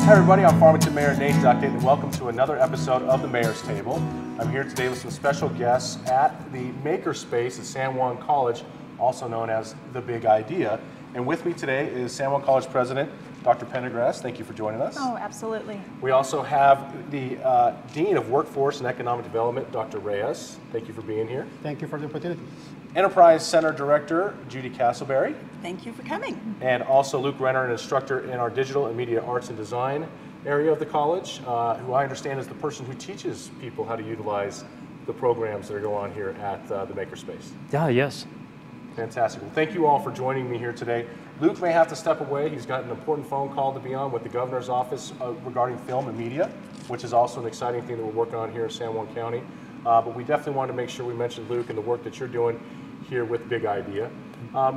Hi everybody, I'm Farmington Mayor Nate Duckett, and welcome to another episode of the Mayor's Table. I'm here today with some special guests at the Makerspace at San Juan College, also known as The Big Idea. And with me today is San Juan College President, Dr. Pendergrass. Thank you for joining us. Oh, absolutely. We also have the Dean of Workforce and Economic Development, Dr. Reyes. Thank you for being here. Thank you for the opportunity. Enterprise Center Director, Judy Castleberry. Thank you for coming. And also Luke Renner, an instructor in our Digital and Media Arts and Design area of the college, who I understand is the person who teaches people how to utilize the programs that are going on here at the Makerspace. Yes. Fantastic. Well, thank you all for joining me here today. Luke may have to step away. He's got an important phone call to be on with the governor's office regarding film and media, which is also an exciting thing that we're working on here in San Juan County. But we definitely wanted to make sure we mentioned Luke and the work that you're doing here with Big Idea.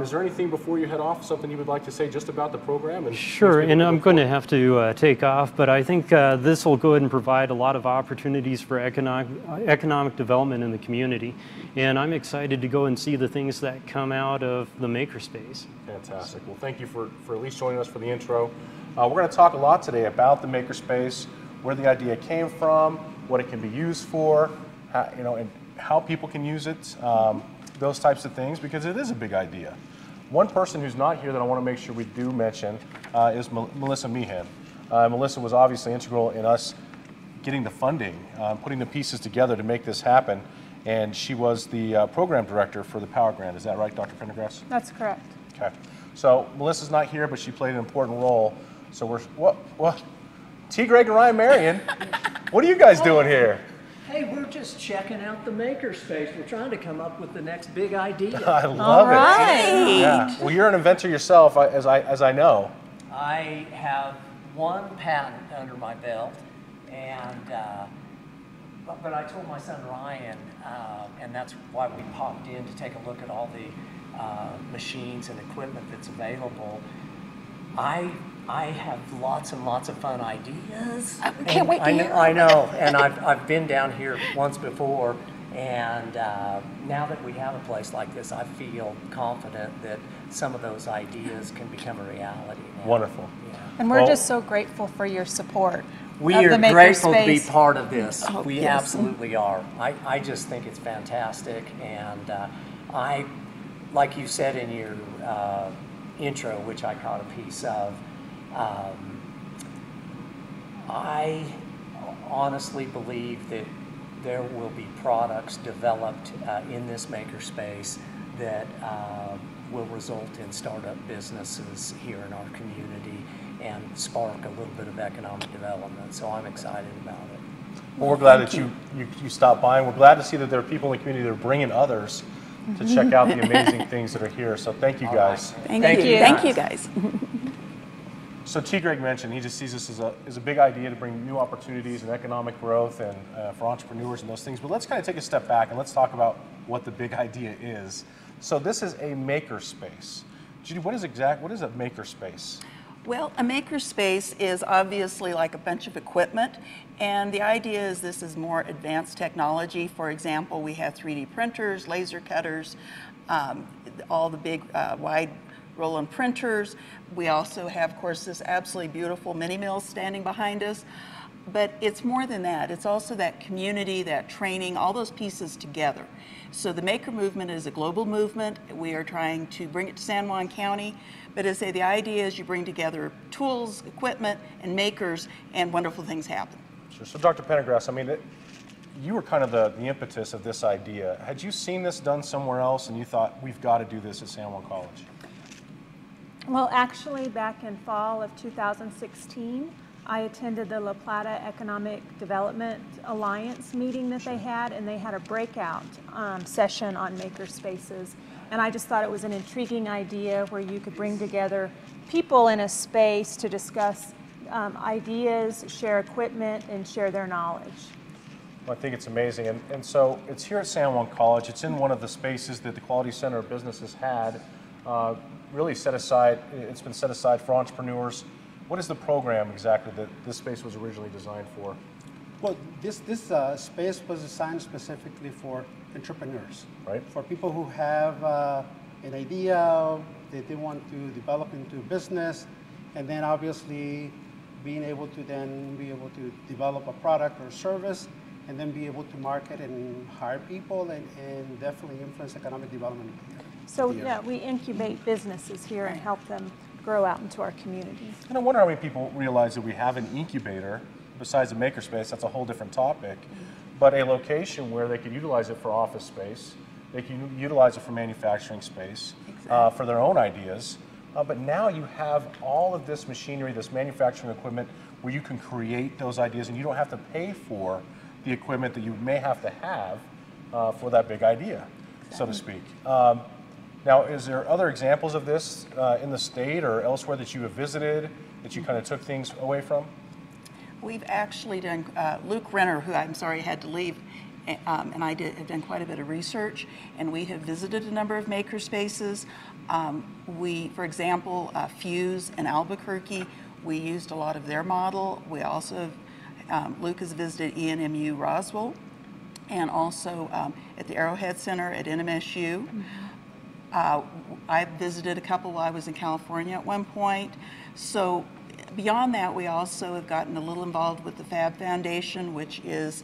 Is there anything before you head off, something you would like to say just about the program? And sure, and I'm going to have to take off, but I think this will go ahead and provide a lot of opportunities for economic development in the community. And I'm excited to go and see the things that come out of the Makerspace. Fantastic. Well, thank you for at least joining us for the intro. We're going to talk a lot today about the Makerspace, where the idea came from, what it can be used for, and how people can use it. Those types of things, because it is a big idea. One person who's not here that I want to make sure we do mention is Melissa Meehan. Melissa was obviously integral in us getting the funding, putting the pieces together to make this happen, and she was the program director for the Power Grant. Is that right, Dr. Pendergrass? That's correct. Okay. So Melissa's not here, but she played an important role. So what? T. Greg and Ryan Marion, what are you guys doing here? Hey, we're just checking out the Makerspace. We're trying to come up with the next big idea. I love it. Yeah. Well, you're an inventor yourself, as I know. I have one patent under my belt, and but I told my son Ryan, and that's why we popped in to take a look at all the machines and equipment that's available. I have lots and lots of fun ideas. I can't wait to hear. I know, and I've been down here once before, and now that we have a place like this, I feel confident that some of those ideas can become a reality now. Wonderful. Yeah. And we're just so grateful for your support. We of are the grateful to be Makerspace. part of this. We yes. absolutely are. I just think it's fantastic, and like you said in your intro, which I caught a piece of, I honestly believe that there will be products developed in this makerspace that will result in startup businesses here in our community and spark a little bit of economic development. So I'm excited about it. Well, we're glad that you stopped by, and we're glad to see that there are people in the community that are bringing others to check out the amazing things that are here. So thank you guys. Thank you. Thank you, guys. So T. Greg mentioned he just sees this as a big idea to bring new opportunities and economic growth and for entrepreneurs and those things. But let's kind of take a step back and let's talk about what the big idea is. So this is a makerspace. Judy, what is a makerspace? Well, a makerspace is obviously like a bunch of equipment, and the idea is this is more advanced technology. For example, we have 3D printers, laser cutters, all the big wide roll-in printers. We also have, of course, this absolutely beautiful mini mill standing behind us. But it's more than that. It's also that community, that training, all those pieces together. So the maker movement is a global movement. We are trying to bring it to San Juan County. But as I say, the idea is you bring together tools, equipment, and makers, and wonderful things happen. Sure. So Dr. Pendergrass, I mean, you were kind of the impetus of this idea. Had you seen this done somewhere else and you thought, we've got to do this at San Juan College? Well, actually, back in fall of 2016, I attended the La Plata Economic Development Alliance meeting that they had, and they had a breakout session on makerspaces. And I just thought it was an intriguing idea where you could bring together people in a space to discuss ideas, share equipment, and share their knowledge. Well, I think it's amazing. And so it's here at San Juan College. It's in one of the spaces that the Quality Center of Business has had really set aside. It's been set aside for entrepreneurs. What is the program exactly that this space was originally designed for? Well, this space was designed specifically for entrepreneurs, right? For people who have an idea that they want to develop into business, and then obviously being able to then be able to develop a product or service and then be able to market and hire people and definitely influence economic development. So yeah, we incubate businesses here and help them grow out into our community. And I wonder how many people realize that we have an incubator besides a makerspace. That's a whole different topic, but a location where they could utilize it for office space, they can utilize it for manufacturing space, for their own ideas. But now you have all of this machinery, this manufacturing equipment, where you can create those ideas, and you don't have to pay for the equipment that you may have to have for that big idea, so to speak. Now, is there other examples of this in the state or elsewhere that you have visited that you kind of took things away from? We've actually done, Luke Renner, who I'm sorry had to leave, and I have done quite a bit of research, and we have visited a number of makerspaces. For example, Fuse in Albuquerque, we used a lot of their model. We also, Luke has visited ENMU Roswell, and also at the Arrowhead Center at NMSU. I visited a couple while I was in California at one point. So beyond that, we also have gotten a little involved with the Fab Foundation, which is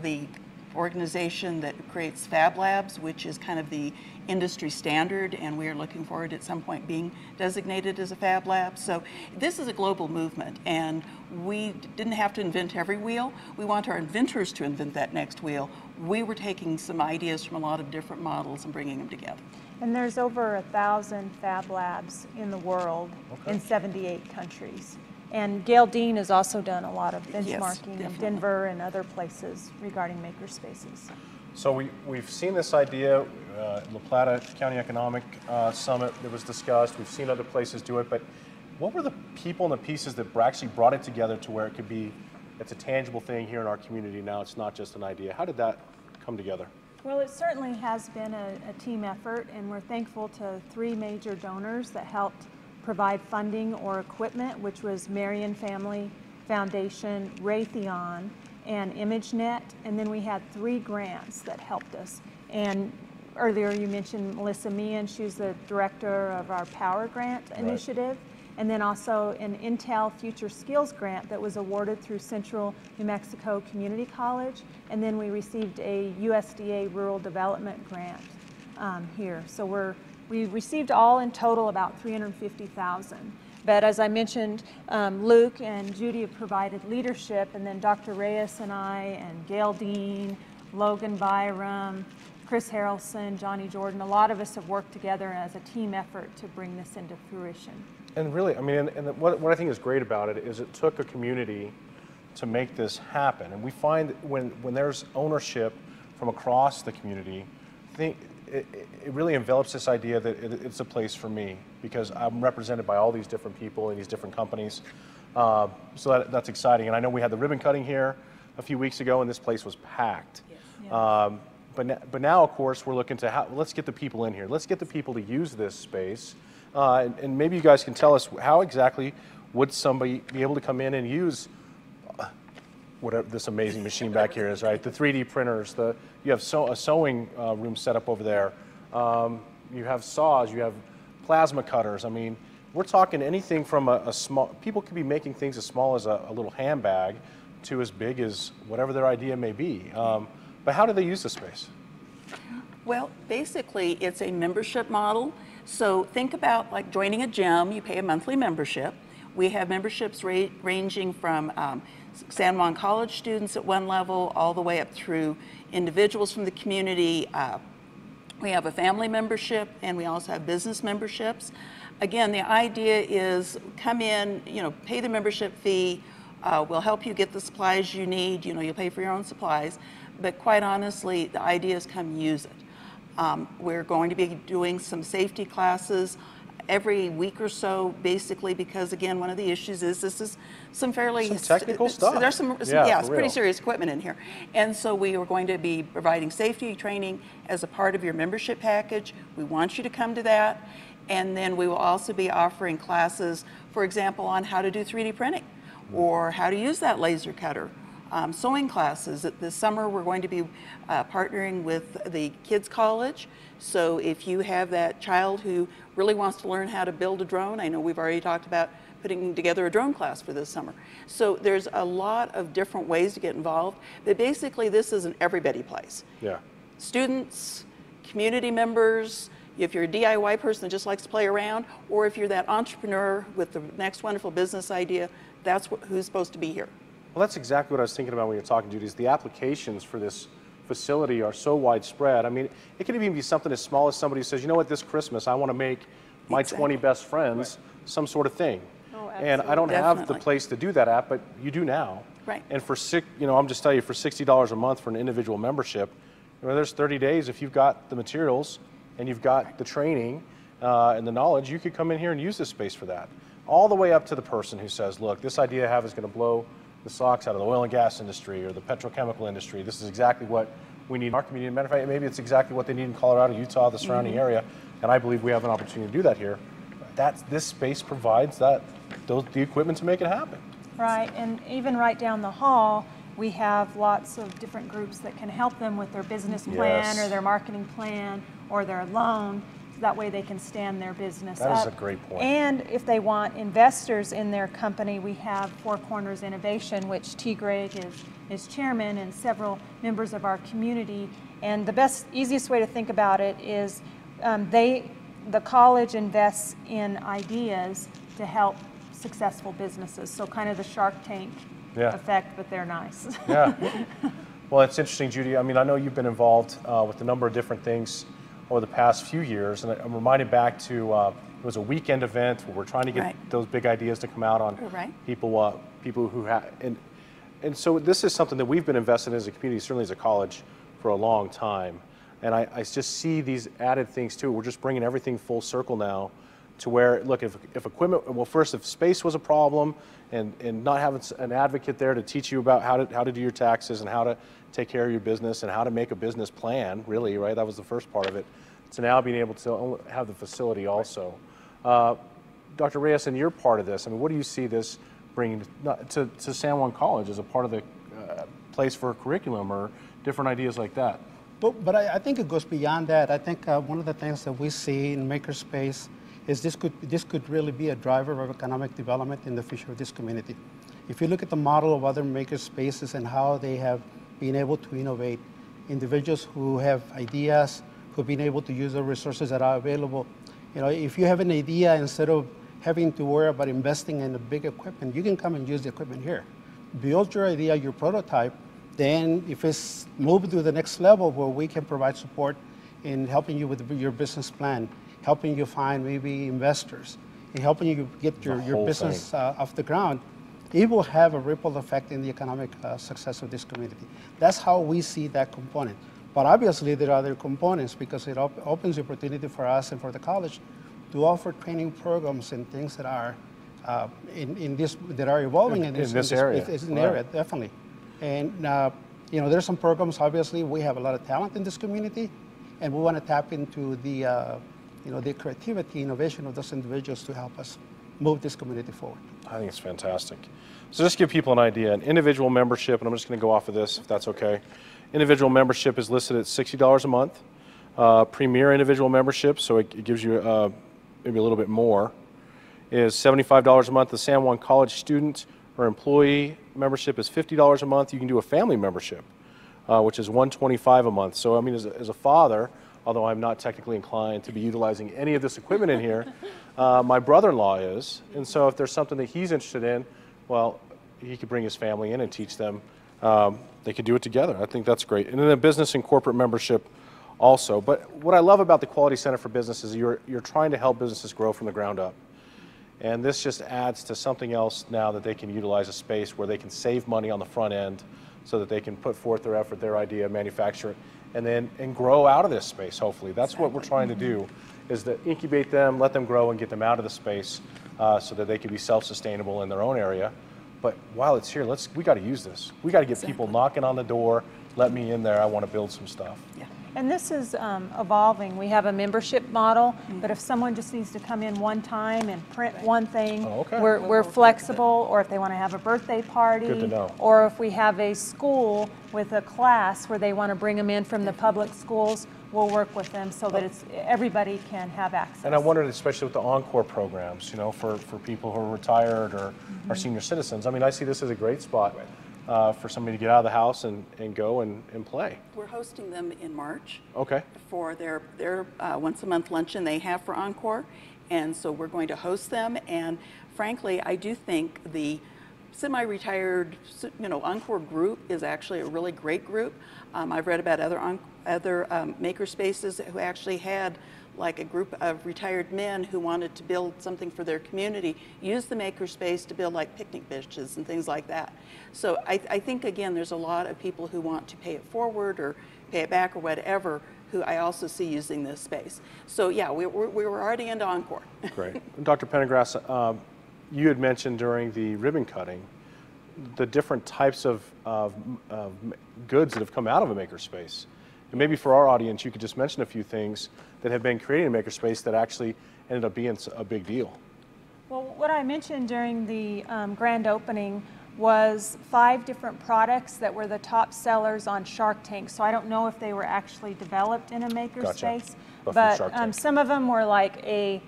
the organization that creates Fab Labs, which is kind of the industry standard, and we are looking forward at some point being designated as a Fab Lab. So this is a global movement, and we didn't have to invent every wheel. We want our inventors to invent that next wheel. We were taking some ideas from a lot of different models and bringing them together. And there's over 1,000 Fab Labs in the world in 78 countries. And Gail Dean has also done a lot of benchmarking in Denver and other places regarding makerspaces. So we've seen this idea, La Plata County Economic Summit that was discussed. We've seen other places do it, but what were the people and the pieces that actually brought it together to where it could be, it's a tangible thing here in our community now, it's not just an idea. How did that come together? Well, it certainly has been a team effort, and we're thankful to 3 major donors that helped provide funding or equipment, which was Marion Family Foundation, Raytheon, and ImageNet, and then we had 3 grants that helped us. And earlier you mentioned Melissa Meehan, she's the director of our Power Grant initiative, and then also an Intel Future Skills Grant that was awarded through Central New Mexico Community College, and then we received a USDA Rural Development Grant here. So we received all in total about $350,000. But as I mentioned, Luke and Judy have provided leadership, and then Dr. Reyes and I, and Gail Dean, Logan Byram, Chris Harrelson, Johnny Jordan, a lot of us have worked together as a team effort to bring this into fruition. And really, I mean, and what I think is great about it is it took a community to make this happen. And we find when there's ownership from across the community, it really envelops this idea that it's a place for me because I'm represented by all these different people and these different companies. So that's exciting. And I know we had the ribbon cutting here a few weeks ago, and this place was packed. Yes. Yeah. But now, of course, we're looking to let's get the people in here. Let's get the people to use this space. And maybe you guys can tell us how exactly would somebody be able to come in and use whatever this amazing machine back here is, right? The 3D printers, you have a sewing room set up over there. You have saws, you have plasma cutters. I mean, we're talking anything from a small, people could be making things as small as a little handbag to as big as whatever their idea may be. But how do they use the space? Well, basically, it's a membership model. So think about like joining a gym, you pay a monthly membership. We have memberships ranging from San Juan College students at one level all the way up through individuals from the community. We have a family membership, and we also have business memberships. Again, the idea is come in, pay the membership fee. We'll help you get the supplies you need. You'll pay for your own supplies. But quite honestly, the idea is come use it. We're going to be doing some safety classes every week or so, basically, because again, one of the issues is this is some fairly technical stuff. There's some it's pretty serious equipment in here, and so we are going to be providing safety training as a part of your membership package. We want you to come to that, and then we will also be offering classes, for example, on how to do 3D printing, or how to use that laser cutter. Sewing classes. This summer we're going to be partnering with the Kids College. So if you have that child who really wants to learn how to build a drone, I know we've already talked about putting together a drone class for this summer. So there's a lot of different ways to get involved, but basically this is an everybody place. Yeah. Students, community members, if you're a DIY person that just likes to play around, or if you're that entrepreneur with the next wonderful business idea, that's who's supposed to be here. Well, that's exactly what I was thinking about when you were talking, Judy, is the applications for this facility are so widespread. I mean, it could even be something as small as somebody says, you know what, this Christmas I want to make my 20 best friends some sort of thing. Oh, and I don't have the Definitely. place to do that at, but you do now. Right. And for I'm just telling you, for $60 a month for an individual membership, there's 30 days. If you've got the materials and you've got the training and the knowledge, you could come in here and use this space for that. All the way up to the person who says, look, this idea I have is going to blow the socks out of the oil and gas industry or the petrochemical industry. This is exactly what we need in our community. Matter of fact, maybe it's exactly what they need in Colorado, Utah, the surrounding area, and I believe we have an opportunity to do that here. This space provides the equipment to make it happen. Right, and even right down the hall, we have lots of different groups that can help them with their business plan Yes. or their marketing plan or their loan. So that way they can stand their business That up. is a great point. And if they want investors in their company, we have Four Corners Innovation, which T. Gregg is chairman, and several members of our community. And the easiest way to think about it is the college invests in ideas to help successful businesses. So kind of the Shark Tank effect, but they're nice. Yeah. Well, it's interesting, Judy. I mean, I know you've been involved with a number of different things over the past few years, and I'm reminded back to it was a weekend event where we're trying to get those big ideas to come out on people who have, and so this is something that we've been invested in as a community, certainly as a college, for a long time. And I just see these added things too. We're just bringing everything full circle now to where, look, if equipment, well, first, if space was a problem and not having an advocate there to teach you about how to do your taxes and how to take care of your business and how to make a business plan, really, right? That was the first part of it. To now being able to have the facility also. Dr. Reyes, and you're part of this. I mean, what do you see this bringing to San Juan College as a part of the place for a curriculum or different ideas like that? But I think it goes beyond that. I think one of the things that we see in Makerspace is this could really be a driver of economic development in the future of this community. If you look at the model of other makerspaces and how they have been able to innovate, individuals who have ideas, who've been able to use the resources that are available. You know, if you have an idea, instead of having to worry about investing in the big equipment, you can come and use the equipment here. Build your idea, your prototype, then if it's moved to the next level where we can provide support in helping you with your business plan, helping you find maybe investors, and helping you get your business off the ground, it will have a ripple effect in the economic success of this community. That's how we see that component. But obviously there are other components because it opens the opportunity for us and for the college to offer training programs and things that are that are evolving in this area. It's an area, definitely. And you know, there's some programs. Obviously, we have a lot of talent in this community, and we want to tap into the you know, the creativity, innovation of those individuals to help us move this community forward. I think it's fantastic. So just to give people an idea, an individual membership, and I'm just going to go off of this if that's okay. Individual membership is listed at $60 a month. Premier individual membership, so it gives you maybe a little bit more, is $75 a month. The San Juan College student or employee membership is $50 a month. You can do a family membership, which is $125 a month. So I mean, as a father, although I'm not technically inclined to be utilizing any of this equipment in here, my brother-in-law is. And so if there's something that he's interested in, well, he could bring his family in and teach them. They could do it together. I think that's great. And then a business and corporate membership also. But what I love about the Quality Center for Business is you're trying to help businesses grow from the ground up. And this just adds to something else now that they can utilize a space where they can save money on the front end so that they can put forth their effort, their idea, manufacture it, and grow out of this space, hopefully. That's what we're trying to do, is to incubate them, let them grow, and get them out of the space so that they can be self-sustainable in their own area. But while it's here, we got to use this. We got to get people knocking on the door, let me in there, I want to build some stuff. Yeah. And this is evolving. We have a membership model, but if someone just needs to come in one time and print one thing, we're flexible, or if they want to have a birthday party, Good to know. or if we have a school with a class where they want to bring them in from the public schools, we'll work with them so that everybody can have access. And I wondered, especially with the Encore programs, for people who are retired or are senior citizens. I mean, I see this as a great spot for somebody to get out of the house and go and play. We're hosting them in March. Okay. For their once a month luncheon they have for Encore. And so we're going to host them. And frankly, I do think the semi-retired, Encore group is actually a really great group. I've read about other makerspaces who actually had like a group of retired men who wanted to build something for their community, use the makerspace to build like picnic benches and things like that. So I think, again, there's a lot of people who want to pay it forward or pay it back or whatever, who I also see using this space. So yeah, we were already into Encore. Great. Dr. Pendergrass, you had mentioned during the ribbon cutting the different types of goods that have come out of a makerspace. And maybe for our audience, you could just mention a few things that have been created in a makerspace that actually ended up being a big deal. Well, what I mentioned during the grand opening was 5 different products that were the top sellers on Shark Tank. So I don't know if they were actually developed in a makerspace, but some of them were like a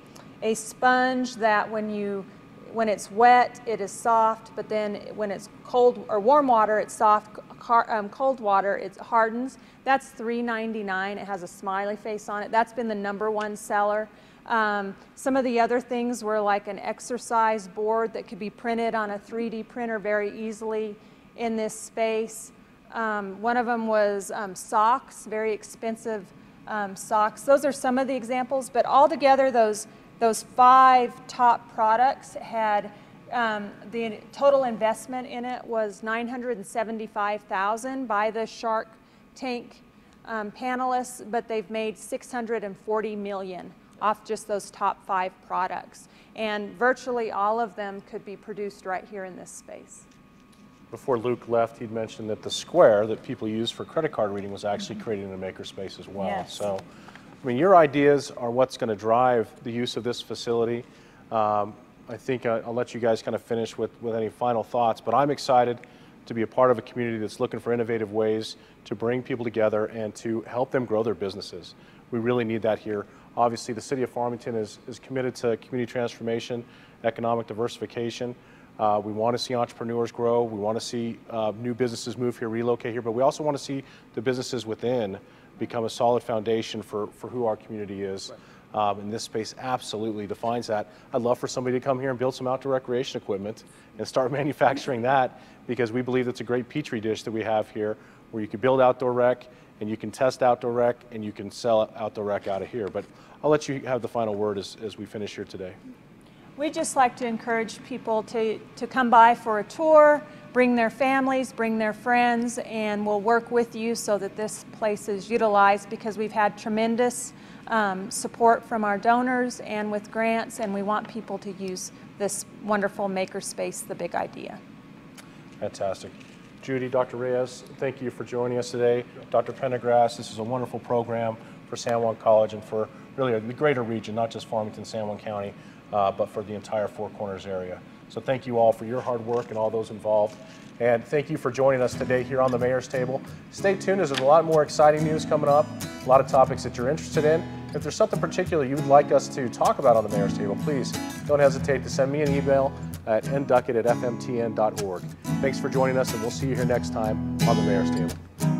sponge that when it's wet, it is soft, but then when it's cold or warm water, it's soft. Cold water, it hardens. That's $3.99. It has a smiley face on it. That's been the #1 seller. Some of the other things were like an exercise board that could be printed on a 3D printer very easily in this space. One of them was socks, very expensive socks. Those are some of the examples, but altogether those 5 top products had the total investment in it was $975,000 by the Shark Tank panelists, but they've made $640 million off just those top 5 products. And virtually all of them could be produced right here in this space. Before Luke left, he'd mentioned that the square that people use for credit card reading was actually created in a makerspace as well. Yes. So, I mean, your ideas are what's going to drive the use of this facility. I think I'll let you guys kind of finish with any final thoughts, but I'm excited to be a part of a community that's looking for innovative ways to bring people together and to help them grow their businesses. We really need that here. Obviously, the city of Farmington is committed to community transformation, economic diversification. We want to see entrepreneurs grow. We want to see new businesses move here, relocate here, but we also want to see the businesses within become a solid foundation for who our community is. And this space absolutely defines that. I'd love for somebody to come here and build some outdoor recreation equipment and start manufacturing that, because we believe it's a great petri dish that we have here where you can build outdoor rec and you can test outdoor rec and you can sell outdoor rec out of here. But I'll let you have the final word as we finish here today. We'd just like to encourage people to come by for a tour, bring their families, bring their friends, and we'll work with you so that this place is utilized, because we've had tremendous support from our donors and with grants, and we want people to use this wonderful makerspace, the big idea. Fantastic. Judy, Dr. Reyes, thank you for joining us today. Dr. Pendergrass, this is a wonderful program for San Juan College and for really the greater region, not just Farmington, San Juan County, but for the entire Four Corners area. So thank you all for your hard work and all those involved. And thank you for joining us today here on the Mayor's Table. Stay tuned, as there's a lot more exciting news coming up, a lot of topics that you're interested in. If there's something particular you would like us to talk about on the Mayor's Table, please don't hesitate to send me an email at nduckett@fmtn.org. Thanks for joining us, and we'll see you here next time on the Mayor's Table.